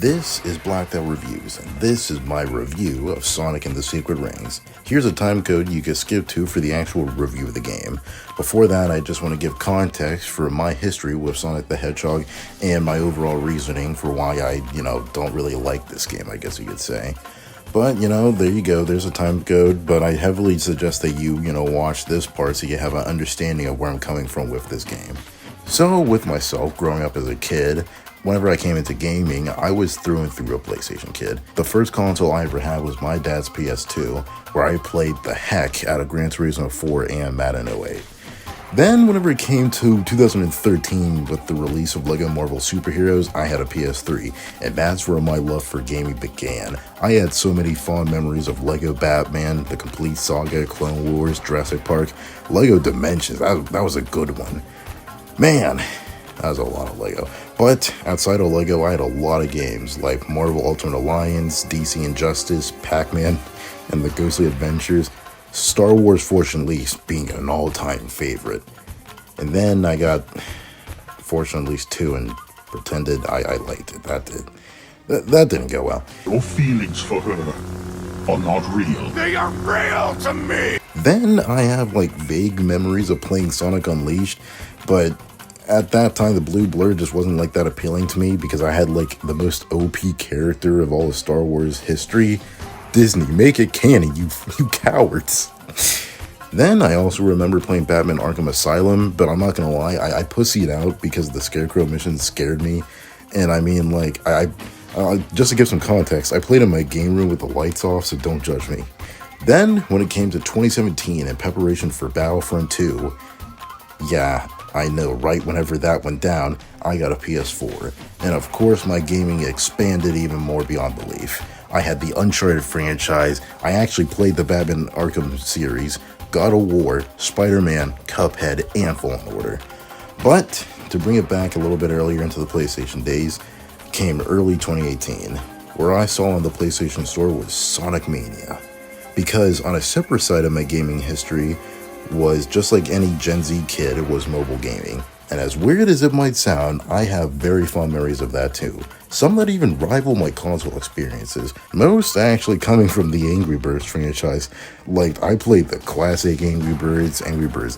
This is Blacked Out Reviews, and this is my review of Sonic and the Secret Rings. Here's a time code you can skip to for the actual review of the game. Before that, I just want to give context for my history with Sonic the Hedgehog and my overall reasoning for why I, don't really like this game, I guess you could say. But, there you go, there's a time code, but I heavily suggest that you, watch this part so you have an understanding of where I'm coming from with this game. So, with myself, growing up as a kid, whenever I came into gaming, I was through and through a PlayStation kid. The first console I ever had was my dad's PS2, where I played the heck out of Gran Turismo 4 and Madden 08. Then, whenever it came to 2013 with the release of LEGO Marvel Superheroes, I had a PS3, and that's where my love for gaming began. I had so many fond memories of LEGO Batman, The Complete Saga, Clone Wars, Jurassic Park, LEGO Dimensions. That was a good one. Man, that was a lot of LEGO. But outside of LEGO, I had a lot of games like Marvel Ultimate Alliance, DC Injustice, Pac-Man, and the Ghostly Adventures. Star Wars Force Unleashed being an all-time favorite. And then I got Force Unleashed 2 and pretended I liked it. That didn't go well. Your feelings for her are not real. They are real to me! Then I have vague memories of playing Sonic Unleashed, but at that time the blue blur just wasn't that appealing to me because I had the most OP character of all of Star Wars history. Disney, make it canon, you cowards. Then I also remember playing Batman Arkham Asylum, but I'm not gonna lie, I pussied out because the Scarecrow mission scared me. And I mean, just to give some context, I played in my game room with the lights off, so don't judge me. Then, when it came to 2017 in preparation for Battlefront 2, yeah, I know, right whenever that went down, I got a PS4. And of course, my gaming expanded even more beyond belief. I had the Uncharted franchise, I actually played the Batman Arkham series, God of War, Spider-Man, Cuphead, and Fallen Order. But, to bring it back a little bit earlier into the PlayStation days, came early 2018, where I saw on the PlayStation Store was Sonic Mania. Because on a separate side of my gaming history was, just like any Gen Z kid, it was mobile gaming. And as weird as it might sound, I have very fond memories of that too. Some that even rival my console experiences. Most actually coming from the Angry Birds franchise. I played the classic Angry Birds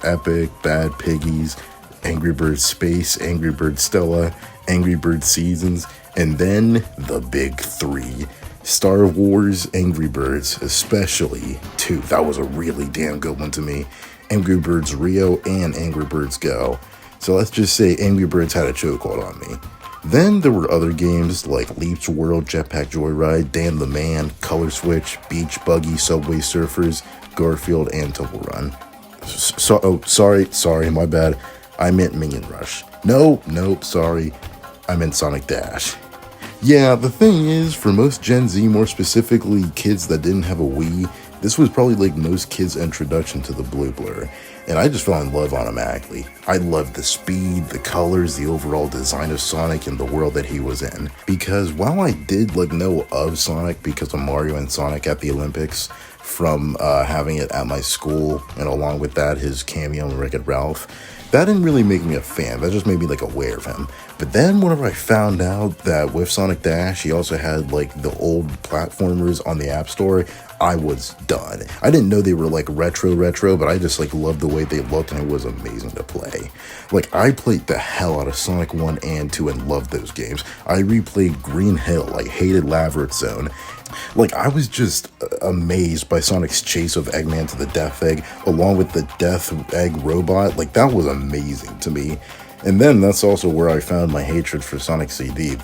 Epic, Bad Piggies, Angry Birds Space, Angry Birds Stella, Angry Birds Seasons, and then the big three. Star Wars, Angry Birds, especially 2. That was a really damn good one to me. Angry Birds Rio and Angry Birds Go. So let's just say Angry Birds had a chokehold on me. Then there were other games like Leap's World, Jetpack Joyride, Dan the Man, Color Switch, Beach Buggy, Subway Surfers, Garfield, and Temple Run. Sorry, my bad. I meant Minion Rush. Nope, sorry. I meant Sonic Dash. Yeah, the thing is, for most Gen Z, more specifically kids that didn't have a Wii, this was probably most kids' introduction to the blue blur, and I just fell in love automatically. I loved the speed, the colors, the overall design of Sonic, and the world that he was in. Because while I did know of Sonic because of Mario and Sonic at the Olympics, from having it at my school, and along with that, his cameo in Wreck-It Ralph, that didn't really make me a fan. That just made me aware of him. But then whenever I found out that with Sonic Dash, he also had the old platformers on the App Store, I was done. I didn't know they were retro, but I just loved the way they looked, and it was amazing to play. I played the hell out of Sonic 1 and 2 and loved those games. I replayed Green Hill, hated Laverick Zone. I was just amazed by Sonic's chase of Eggman to the Death Egg, along with the Death Egg robot. That was amazing to me. And then that's also where I found my hatred for Sonic CD.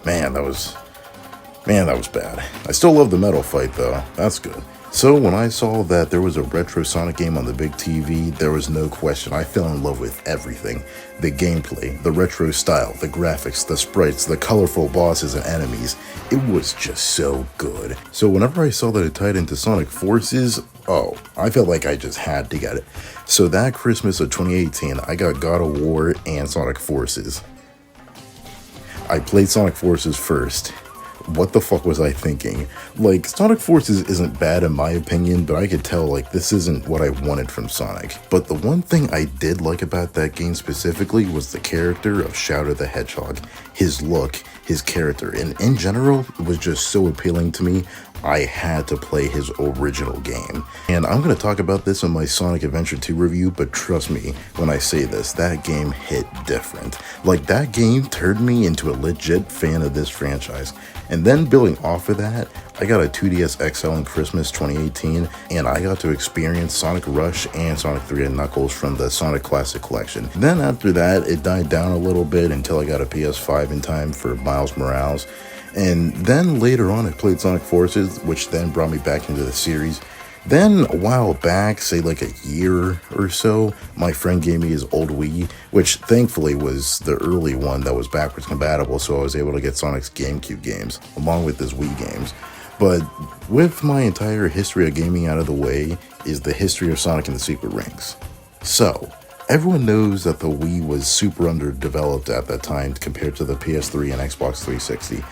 Man, that was bad. I still love the metal fight though. That's good. So when I saw that there was a retro Sonic game on the big TV, there was no question. I fell in love with everything. The gameplay, the retro style, the graphics, the sprites, the colorful bosses and enemies. It was just so good. So whenever I saw that it tied into Sonic Forces, I felt like I just had to get it. So that Christmas of 2018, I got God of War and Sonic Forces. I played Sonic Forces first. What the fuck was I thinking? Sonic Forces isn't bad in my opinion, but I could tell, this isn't what I wanted from Sonic. But the one thing I did like about that game specifically was the character of Shadow the Hedgehog. His look, his character, and in general, it was just so appealing to me. I had to play his original game. And I'm going to talk about this in my Sonic Adventure 2 review, but trust me when I say this, that game hit different. Like, that game turned me into a legit fan of this franchise. And then building off of that, I got a 2DS XL in Christmas 2018, and I got to experience Sonic Rush and Sonic 3 and Knuckles from the Sonic Classic Collection. Then after that, it died down a little bit until I got a PS5 in time for Miles Morales. And then later on, I played Sonic Forces, which then brought me back into the series. Then a while back, say like a year or so, my friend gave me his old Wii, which thankfully was the early one that was backwards compatible, so I was able to get Sonic's GameCube games, along with his Wii games. But with my entire history of gaming out of the way, is the history of Sonic and the Secret Rings. So, everyone knows that the Wii was super underdeveloped at that time compared to the PS3 and Xbox 360.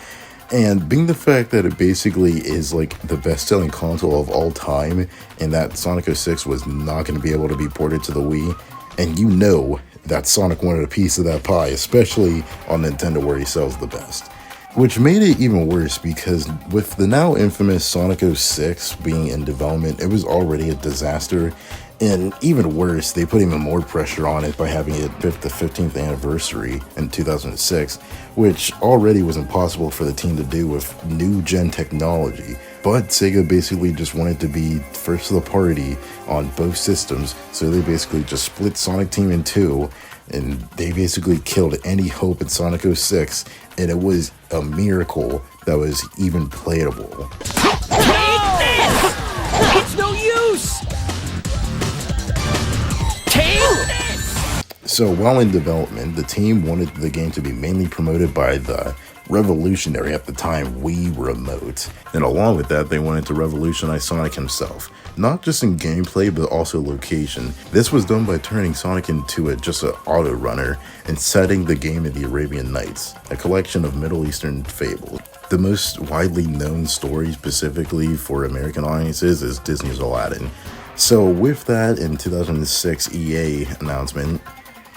And being the fact that it basically is like the best-selling console of all time, and that Sonic 06 was not going to be able to be ported to the Wii, and you know that Sonic wanted a piece of that pie, especially on Nintendo where he sells the best. Which made it even worse because with the now infamous Sonic 06 being in development, it was already a disaster. And even worse, they put even more pressure on it by having it the 15th anniversary in 2006, which already was impossible for the team to do with new gen technology. But Sega basically just wanted to be first to the party on both systems, so they basically just split Sonic Team in two, and they basically killed any hope in Sonic 06, and it was a miracle that was even playable. Take this! It's no use! So while in development, the team wanted the game to be mainly promoted by the revolutionary at the time Wii Remote. And along with that, they wanted to revolutionize Sonic himself, not just in gameplay but also location. This was done by turning Sonic into just an auto runner and setting the game in the Arabian Nights, a collection of Middle Eastern fables. The most widely known story specifically for American audiences is Disney's Aladdin. So with that, in 2006 EA announcement,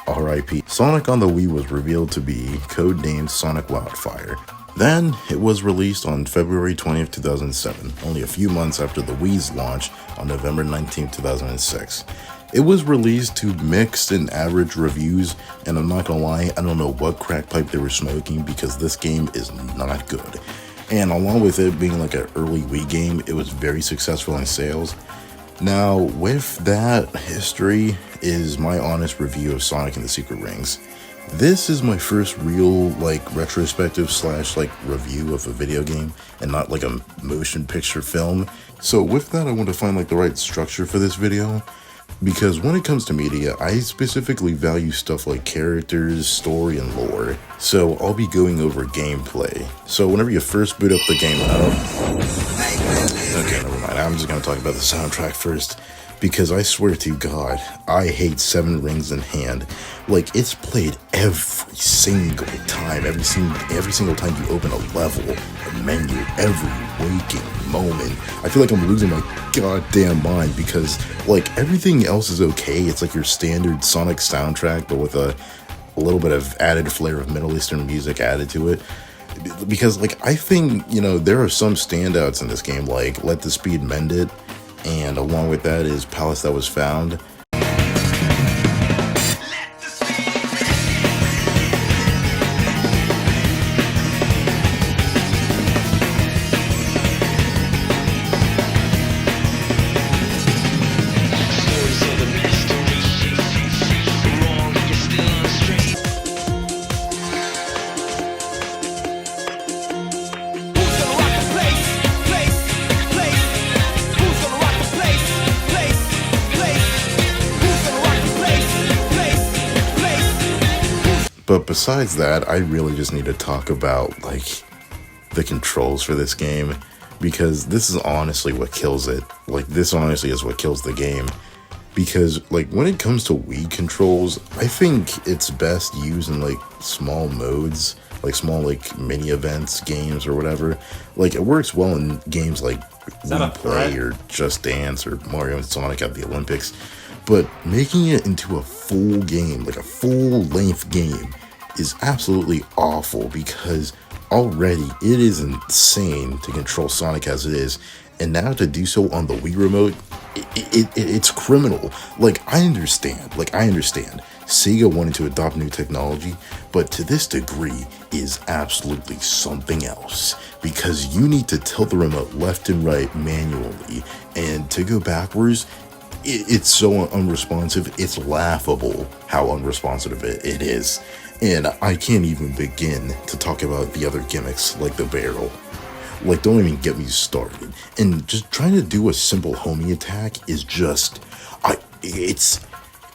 RIP, Sonic on the Wii was revealed to be codenamed Sonic Wildfire. Then, it was released on February 20th, 2007, only a few months after the Wii's launch on November 19th, 2006. It was released to mixed and average reviews, and I'm not gonna lie, I don't know what crack pipe they were smoking because this game is not good. And along with it being like an early Wii game, it was very successful in sales. Now, with that history is my honest review of Sonic and the Secret Rings. This is my first real, retrospective / review of a video game and not like a motion picture film. So with that, I want to find the right structure for this video. Because when it comes to media, I specifically value stuff like characters, story, and lore. So I'll be going over gameplay. So whenever you first boot up the game okay, never mind. I'm just going to talk about the soundtrack first. Because I swear to God, I hate Seven Rings in Hand. It's played every single time. Every single time you open a level, a menu, every waking moment. I feel like I'm losing my goddamn mind because, everything else is okay. It's like your standard Sonic soundtrack, but with a little bit of added flair of Middle Eastern music added to it. Because, I think, there are some standouts in this game, like Let the Speed Mend It. And along with that is Palace That Was Found. But besides that, I really just need to talk about, the controls for this game, because this is honestly what kills it. This honestly is what kills the game. Because, when it comes to Wii controls, I think it's best used in, small modes, small, mini events, games, or whatever. It works well in games like Wii Play or Just Dance or Mario and Sonic at the Olympics. But making it into a full game, a full-length game, is absolutely awful because Already, it is insane to control Sonic as it is, and now to do so on the Wii remote, it's criminal. Like, I understand. Sega wanted to adopt new technology, but to this degree is absolutely something else, because you need to tilt the remote left and right manually, and to go backwards, it's so unresponsive, it's laughable how unresponsive it is. And I can't even begin to talk about the other gimmicks like the barrel. Like, don't even get me started. And just trying to do a simple homing attack is just, it's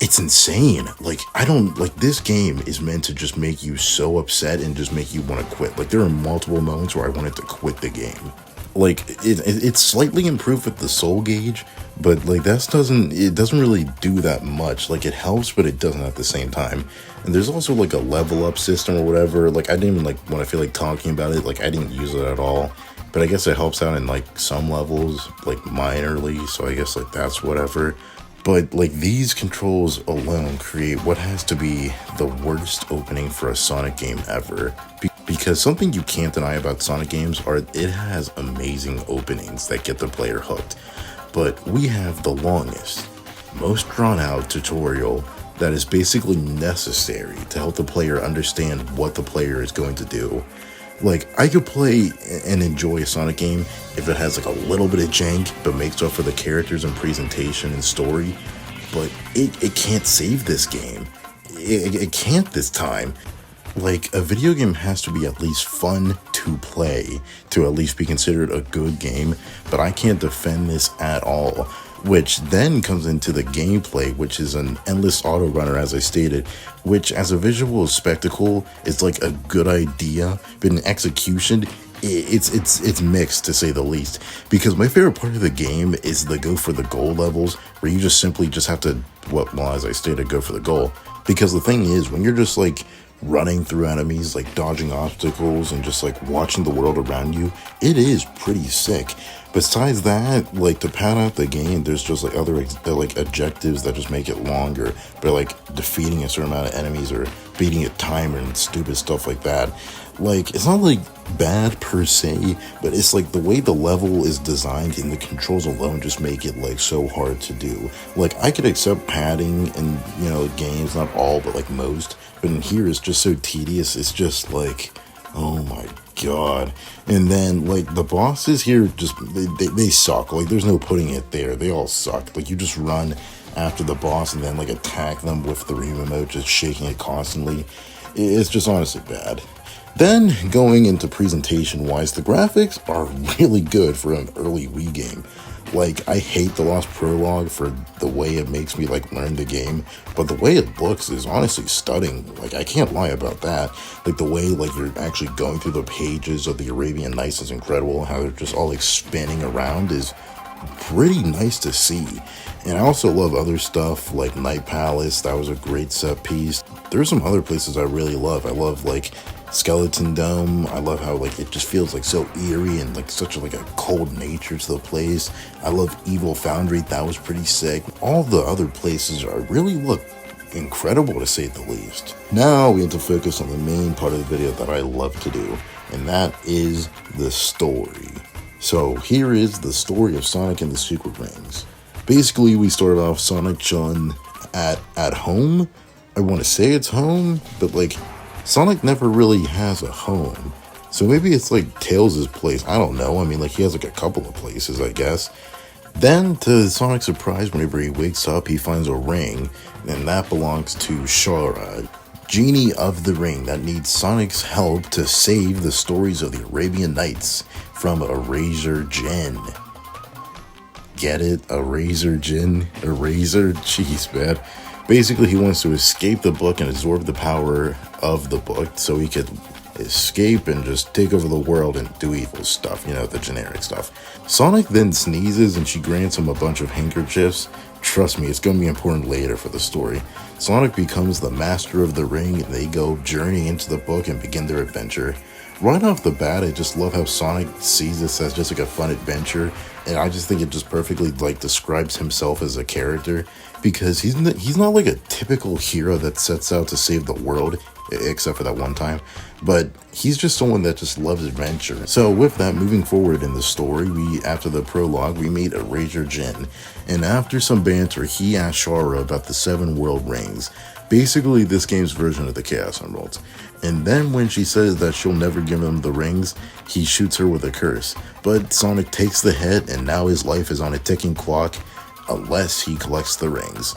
insane. Like, I don't, like, this game is meant to just make you so upset and just make you want to quit. Like, there are multiple moments where I wanted to quit the game. Like, it's slightly improved with the soul gauge, but like it doesn't really do that much. Like, it helps, but it doesn't at the same time. And there's also like a level up system or whatever. Like, I didn't even, like, when I feel like talking about it, like, I didn't use it at all, but I guess it helps out in like some levels, like minorly, so I guess like that's whatever. But like, these controls alone create what has to be the worst opening for a Sonic game ever. Because something you can't deny about Sonic games are it has amazing openings that get the player hooked. But we have the longest, most drawn out tutorial that is basically necessary to help the player understand what the player is going to do. Like, I could play and enjoy a Sonic game if it has like a little bit of jank, but makes up for the characters and presentation and story. But it can't save this game. It can't this time. Like, a video game has to be at least fun to play to at least be considered a good game, but I can't defend this at all. Which then comes into the gameplay, which is an endless auto runner, as I stated, which as a visual spectacle is like a good idea, but in execution, it's mixed, to say the least. Because my favorite part of the game is the go for the goal levels, where you just simply just have to, well, as I stated, go for the goal. Because the thing is, when you're just like running through enemies, like dodging obstacles and just like watching the world around you, it is pretty sick. Besides that, like, to pad out the game, there's just like other like objectives that just make it longer, but like defeating a certain amount of enemies or beating a timer and stupid stuff like that. Like, it's not like bad per se, but it's like the way the level is designed and the controls alone just make it like so hard to do. Like, I could accept padding in, you know, games, not all, but like most, but in here it's just so tedious. It's just like, oh my god. And then like the bosses here, just they suck. Like, there's no putting it there, they all suck. Like, you just run after the boss and then like attack them with the remote, just shaking it constantly. It's just honestly bad. Then, going into presentation wise, the graphics are really good for an early Wii game. Like, I hate the Lost Prologue for the way it makes me like learn the game, but the way it looks is honestly stunning. Like, I can't lie about that. Like, the way like you're actually going through the pages of the Arabian Nights is incredible. How they're just all like spinning around is pretty nice to see. And I also love other stuff like Night Palace. That was a great set piece. There's some other places I really love. I love like Skeleton Dome. I love how like it just feels like so eerie and like such a cold nature to the place. I love Evil Foundry. That was pretty sick. All the other places are really look incredible, to say the least. Now we have to focus on the main part of the video that I love to do, and that is the story. So here is the story of Sonic and the Secret Rings. Basically, we started off Sonic chilling at home. I want to say it's home, but like, Sonic never really has a home. So maybe it's like Tails' place. I don't know. I mean, like, he has like a couple of places, I guess. Then, to Sonic's surprise, whenever he wakes up, he finds a ring, and that belongs to Shara, Genie of the Ring, that needs Sonic's help to save the stories of the Arabian Nights from Eraser Jin. Get it? Eraser Jin? Eraser? Jeez, man. Basically, he wants to escape the book and absorb the power of the book so he could escape and just take over the world and do evil stuff, you know, the generic stuff. Sonic then sneezes and she grants him a bunch of handkerchiefs. Trust me, it's going to be important later for the story. Sonic becomes the master of the ring and they go journey into the book and begin their adventure. Right off the bat, I just love how Sonic sees this as just like a fun adventure, and I just think it just perfectly like describes himself as a character, because he's not like a typical hero that sets out to save the world. except for that one time. But he's just someone that just loves adventure. So with that, moving forward in the story, after the prologue, we meet Erasure Jin. And after some banter, he asks Shara about the 7 world rings. Basically, this game's version of the Chaos Emeralds. And then when she says that she'll never give him the rings, he shoots her with a curse. But Sonic takes the hit, and now his life is on a ticking clock, unless he collects the rings.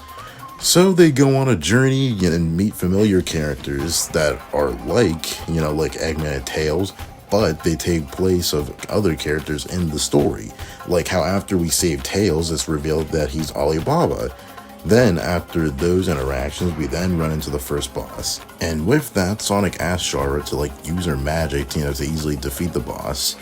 So they go on a journey and meet familiar characters that are like Eggman and Tails, but they take place of other characters in the story. Like how after we save Tails, it's revealed that he's Alibaba. Then, after those interactions, we then run into the first boss. And with that, Sonic asks Shara to use her magic to easily defeat the boss.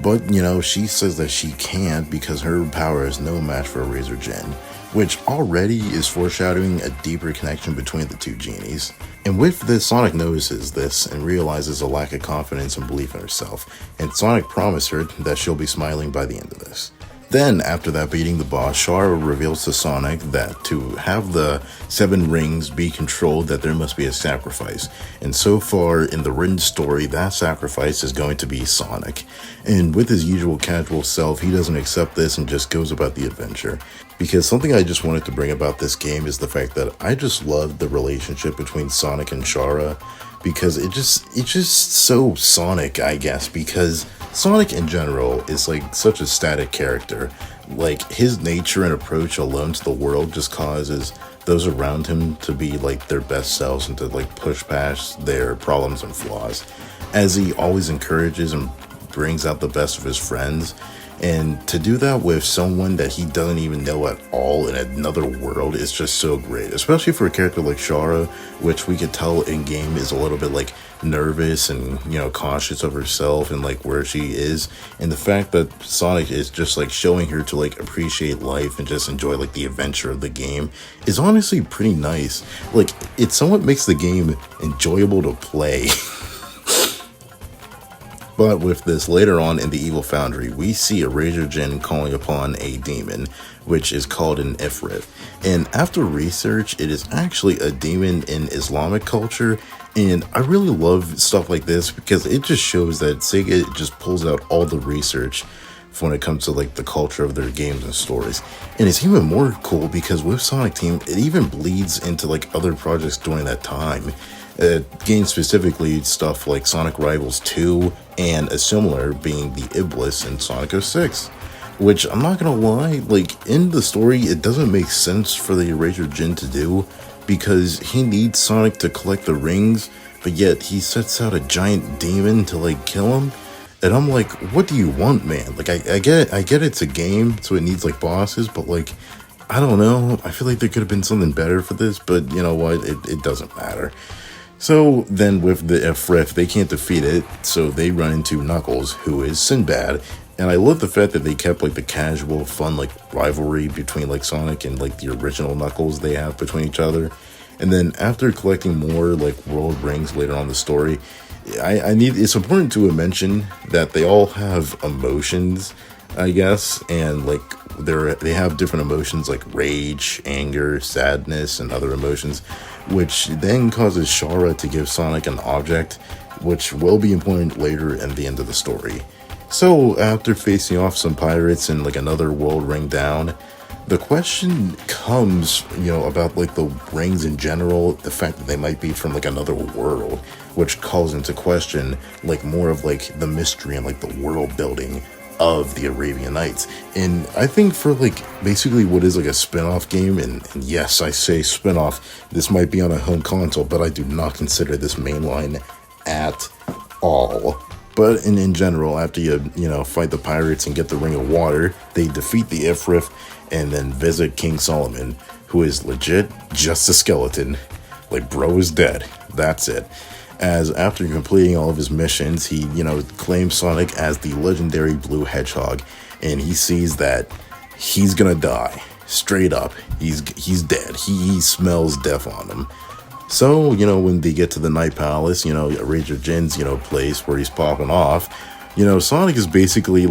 But, she says that she can't because her power is no match for Erasure Jin, which already is foreshadowing a deeper connection between the two genies. And with this, Sonic notices this and realizes a lack of confidence and belief in herself, and Sonic promised her that she'll be smiling by the end of this. Then, after that beating the boss, Shara reveals to Sonic that to have the 7 rings be controlled, that there must be a sacrifice. And so far in the written story, that sacrifice is going to be Sonic. And with his usual casual self, he doesn't accept this and just goes about the adventure. Because something I just wanted to bring about this game is the fact that I just love the relationship between Sonic and Shara. Because it's just so Sonic, I guess, because Sonic in general is such a static character. His nature and approach alone to the world just causes those around him to be their best selves and to push past their problems and flaws, as he always encourages and brings out the best of his friends. And to do that with someone that he doesn't even know at all in another world is just so great, especially for a character like Shara, which we could tell in game is a little bit nervous and cautious of herself and where she is. And the fact that Sonic is just showing her to appreciate life and just enjoy the adventure of the game is honestly pretty nice. It somewhat makes the game enjoyable to play. But with this, later on in the Evil Foundry, we see Erasure Jin calling upon a demon, which is called an Ifrit. And after research, it is actually a demon in Islamic culture. And I really love stuff like this because it just shows that Sega just pulls out all the research when it comes to the culture of their games and stories. And it's even more cool because with Sonic Team, it even bleeds into other projects during that time. Games specifically stuff like Sonic Rivals 2 and a similar being the Iblis in Sonic 06. Which, I'm not gonna lie, in the story, it doesn't make sense for the Erasure Jin to do, because he needs Sonic to collect the rings, but yet he sets out a giant demon to kill him. And I'm like, what do you want, man? I get it's a game, so it needs bosses, but I don't know. I feel there could have been something better for this, but you know what? It doesn't matter. So then with the Ifrit, they can't defeat it, so they run into Knuckles, who is Sinbad. And I love the fact that they kept the casual, fun rivalry between Sonic and the original Knuckles they have between each other. And then after collecting more world rings later on in the story, it's important to mention that they all have emotions, I guess, and they have different emotions like rage, anger, sadness, and other emotions, which then causes Shara to give Sonic an object, which will be important later in the end of the story. So after facing off some pirates and another world ring down, the question comes, about the rings in general, the fact that they might be from another world, which calls into question more of the mystery and the world building of the Arabian Nights. And I think for basically what is a spin-off game, and yes, I say spin-off, this might be on a home console, but I do not consider this mainline at all. But in general, after you fight the pirates and get the Ring of Water, they defeat the Ifrit and then visit King Solomon, who is legit just a skeleton. Bro is dead. That's it. As after completing all of his missions, he, claims Sonic as the legendary Blue Hedgehog, and he sees that he's gonna die. Straight up. He's dead. He smells death on him. So, when they get to the Night Palace, Erasure Jin's, place where he's popping off, Sonic is basically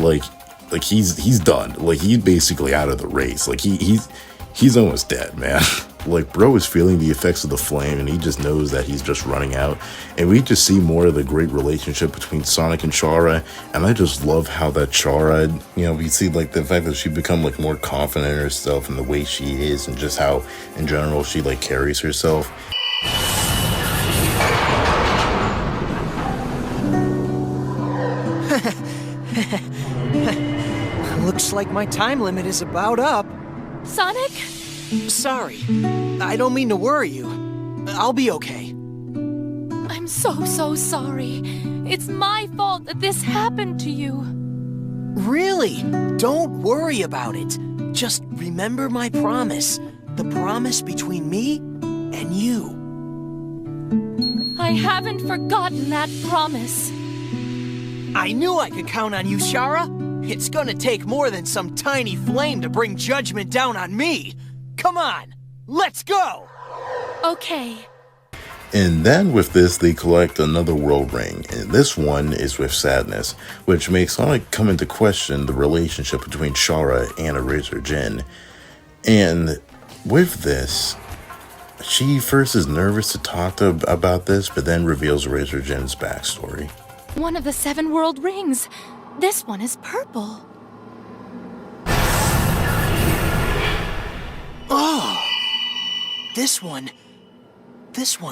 he's done. He's basically out of the race. He's almost dead, man. like bro is feeling the effects of the flame, and he just knows that he's just running out. And we just see more of the great relationship between Sonic and Chara, and I just love how that Chara, we see like the fact that she become like more confident in herself and the way she is, and just how in general she like carries herself. Looks like my time limit is about up. Sonic? Sorry. I don't mean to worry you. I'll be okay. I'm so sorry. It's my fault that this happened to you. Really? Don't worry about it. Just remember my promise. The promise between me and you. I haven't forgotten that promise. I knew I could count on you, Chara. It's gonna take more than some tiny flame to bring judgment down on me. Come on, let's go! Okay. And then with this, they collect another world ring, and this one is with Sadness, which makes Sonic come into question the relationship between Chara and Eraser Jin. And with this, she first is nervous to talk about this, but then reveals Eraser Jin's backstory. One of the 7 world rings. This one is purple. Oh! This one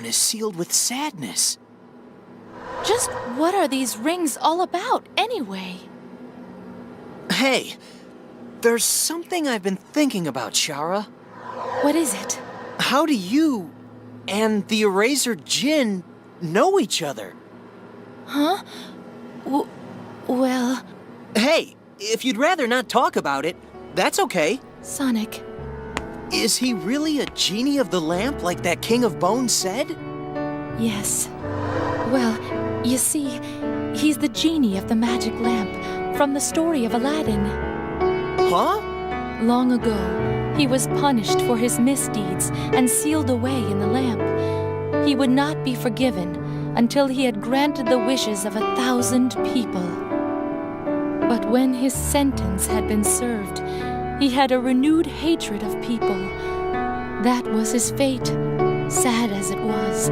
is sealed with sadness. Just what are these rings all about, anyway? Hey, there's something I've been thinking about, Chara. What is it? How do you and the Eraser Jin know each other? Huh? Well... Hey, if you'd rather not talk about it, that's okay. Sonic... Is he really a genie of the lamp like that King of Bones said? Yes. Well, you see, he's the genie of the magic lamp from the story of Aladdin. Huh? Long ago, he was punished for his misdeeds and sealed away in the lamp. He would not be forgiven until he had granted the wishes of 1,000 people. But when his sentence had been served, he had a renewed hatred of people. That was his fate, sad as it was.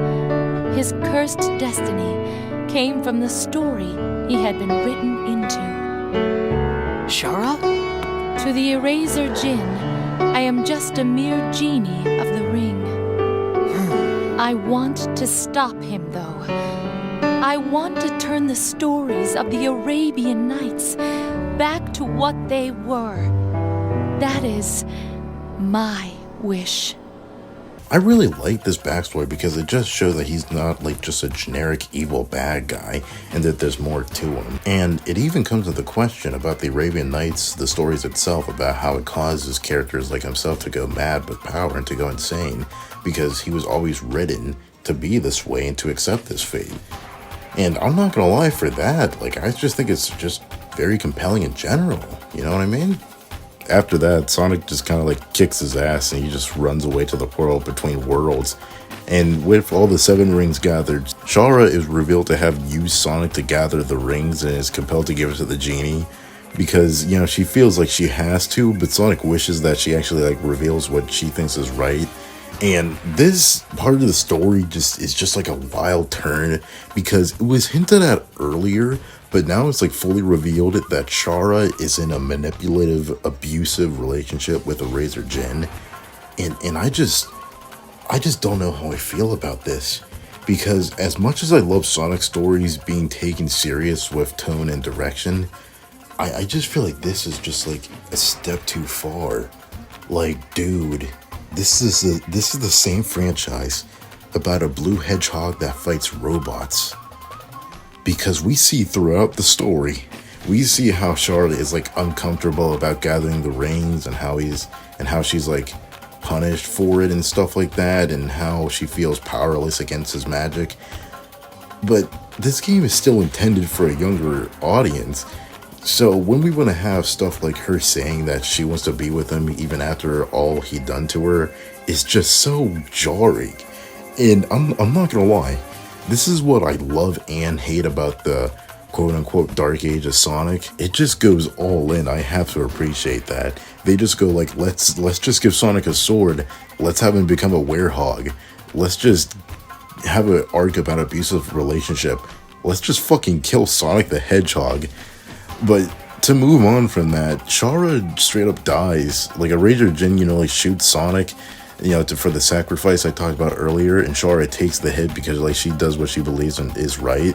His cursed destiny came from the story he had been written into. Chara? To the Eraser Jin, I am just a mere genie of the ring. I want to stop him, though. I want to turn the stories of the Arabian Nights back to what they were. That is my wish. I really like this backstory because it just shows that he's not like just a generic evil bad guy, and that there's more to him. And it even comes to the question about the Arabian Nights, the stories itself, about how it causes characters like himself to go mad with power and to go insane, because he was always written to be this way and to accept this fate. And I'm not gonna lie, for that, like, I just think it's just very compelling in general, you know what I mean? After that, Sonic just kind of like kicks his ass and he just runs away to the portal between worlds. And with all the 7 rings gathered, Chara is revealed to have used Sonic to gather the rings and is compelled to give it to the genie because, she feels like she has to, but Sonic wishes that she actually like reveals what she thinks is right. And this part of the story is just like a wild turn because it was hinted at earlier, but now it's like fully revealed that Chara is in a manipulative, abusive relationship with Eraser Jin. And I just don't know how I feel about this. Because as much as I love Sonic stories being taken serious with tone and direction, I just feel like this is just like a step too far. Like, dude, this is the same franchise about a blue hedgehog that fights robots. Because we see throughout the story, we see how Charlotte is like uncomfortable about gathering the rings and how she's like punished for it and stuff like that, and how she feels powerless against his magic. But this game is still intended for a younger audience. So when we want to have stuff like her saying that she wants to be with him even after all he'd done to her, is just so jarring. And I'm not gonna lie, this is what I love and hate about the quote-unquote dark age of Sonic, it just goes all in. I have to appreciate that. They just go like, let's just give Sonic a sword, let's have him become a werehog, let's just have an arc about abusive relationship, let's just fucking kill Sonic the Hedgehog. But to move on from that, Chara straight up dies. Like, a Razor Jin, like, shoots Sonic, for the sacrifice I talked about earlier, and Chara takes the hit because, like, she does what she believes is right.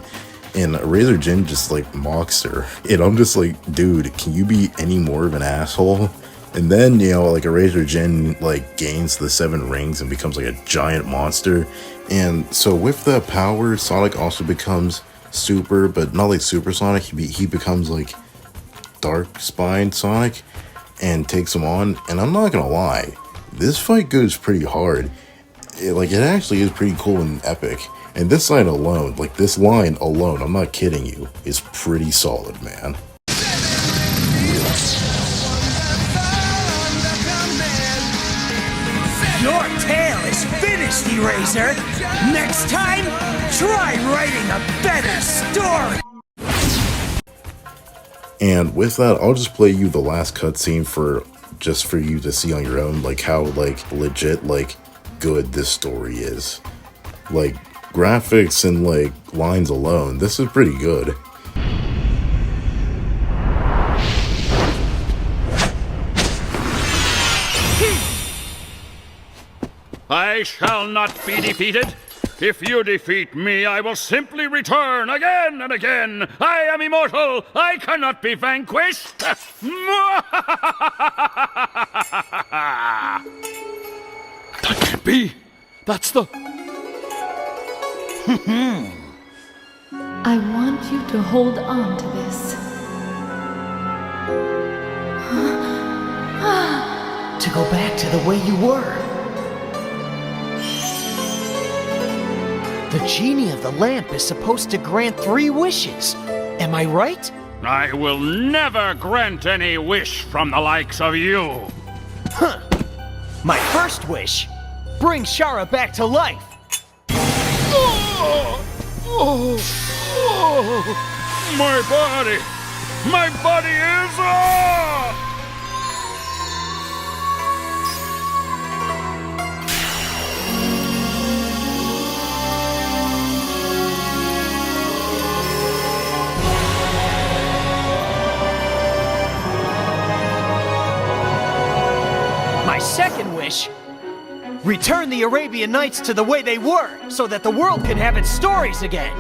And Razor Jin just, like, mocks her. And I'm just like, dude, can you be any more of an asshole? And then, like, a Razor Jin, like, gains the 7 rings and becomes, like, a giant monster. And so with the power, Sonic also becomes super, but not like Super Sonic. He becomes, like, Dark Spine Sonic and takes him on. And I'm not gonna lie, this fight goes pretty hard. It actually is pretty cool and epic. And this line alone, I'm not kidding you, is pretty solid, man. Your tale is finished, Eraser! Next time, try writing a better story! And with that, I'll just play you the last cutscene for you to see on your own, like, how, like, legit, like, good this story is. Like, graphics and, like, lines alone, this is pretty good. I shall not be defeated. If you defeat me, I will simply return again and again. I am immortal. I cannot be vanquished. That can't be. That's the... I want you to hold on to this. To go back to the way you were. The genie of the lamp is supposed to grant 3 wishes. Am I right? I will never grant any wish from the likes of you. Huh. My first wish. Bring Chara back to life. My body! My body is... My second wish. Return the Arabian Nights to the way they were, so that the world can have its stories again.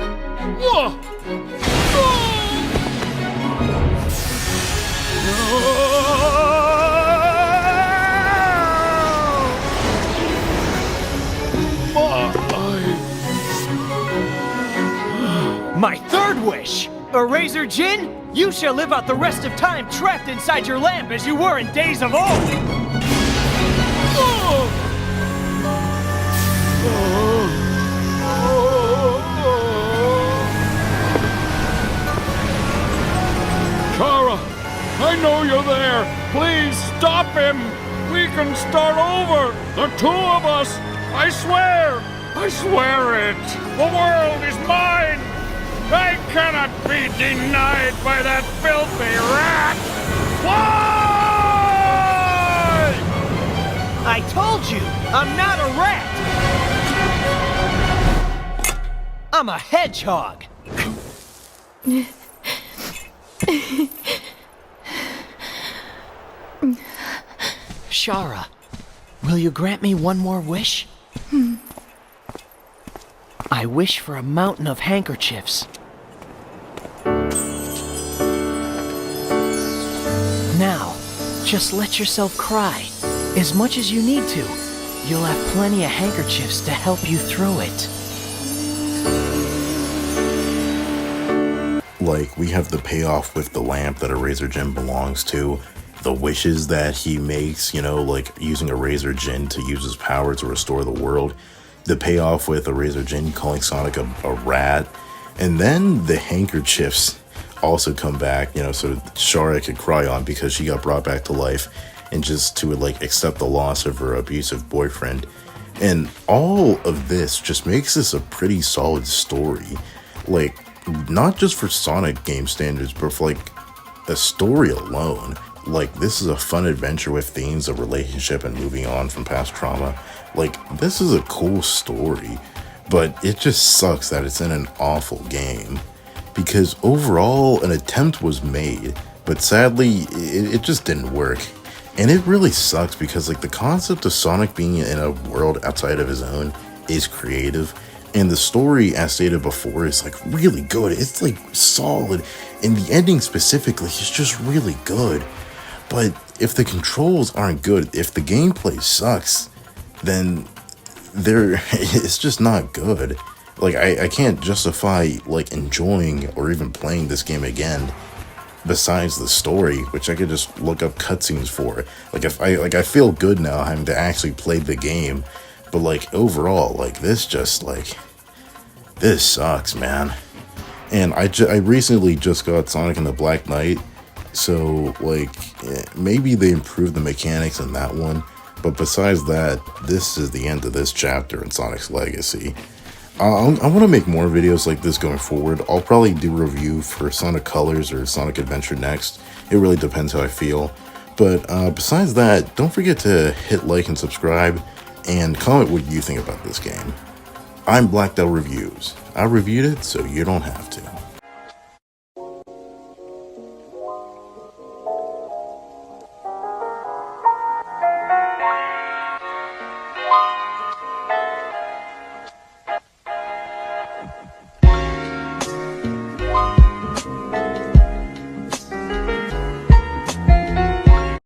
My third wish. Eraser Jin, you shall live out the rest of time trapped inside your lamp as you were in days of old. Chara, I know you're there. Please stop him. We can start over. The 2 of us. I swear it. The world is mine. I cannot be denied by that filthy rat. Why? I told you, I'm not a rat. I'm a hedgehog. Chara, will you grant me one more wish? I wish for a mountain of handkerchiefs. Now, just let yourself cry. As much as you need to. You'll have plenty of handkerchiefs to help you through it. Like, we have the payoff with the lamp that a Razor Jin belongs to. The wishes that he makes, like using a Razor Jin to use his power to restore the world. The payoff with a Razor Jin calling Sonic a rat. And then the handkerchiefs also come back, so Chara could cry on because she got brought back to life. And just to, like, accept the loss of her abusive boyfriend. And all of this just makes this a pretty solid story. Like, not just for Sonic game standards, but for like the story alone. Like, this is a fun adventure with themes of relationship and moving on from past trauma. Like, this is a cool story, but it just sucks that it's in an awful game. Because overall, an attempt was made, but sadly, it just didn't work. And it really sucks because, like, the concept of Sonic being in a world outside of his own is creative. And the story, as stated before, is, like, really good. It's, like, solid. And the ending specifically is just really good. But if the controls aren't good, if the gameplay sucks, then it's just not good. Like, I can't justify, like, enjoying or even playing this game again besides the story, which I could just look up cutscenes for. Like, I feel good now having to actually play the game, but, like, overall, like, this sucks, man. And I recently just got Sonic and the Black Knight, so, like, maybe they improved the mechanics in that one, but besides that, this is the end of this chapter in Sonic's Legacy. I want to make more videos like this going forward. I'll probably do a review for Sonic Colors or Sonic Adventure next. It really depends how I feel. But besides that, don't forget to hit like and subscribe, and comment what you think about this game. I'm Blackdell Reviews. I reviewed it so you don't have to.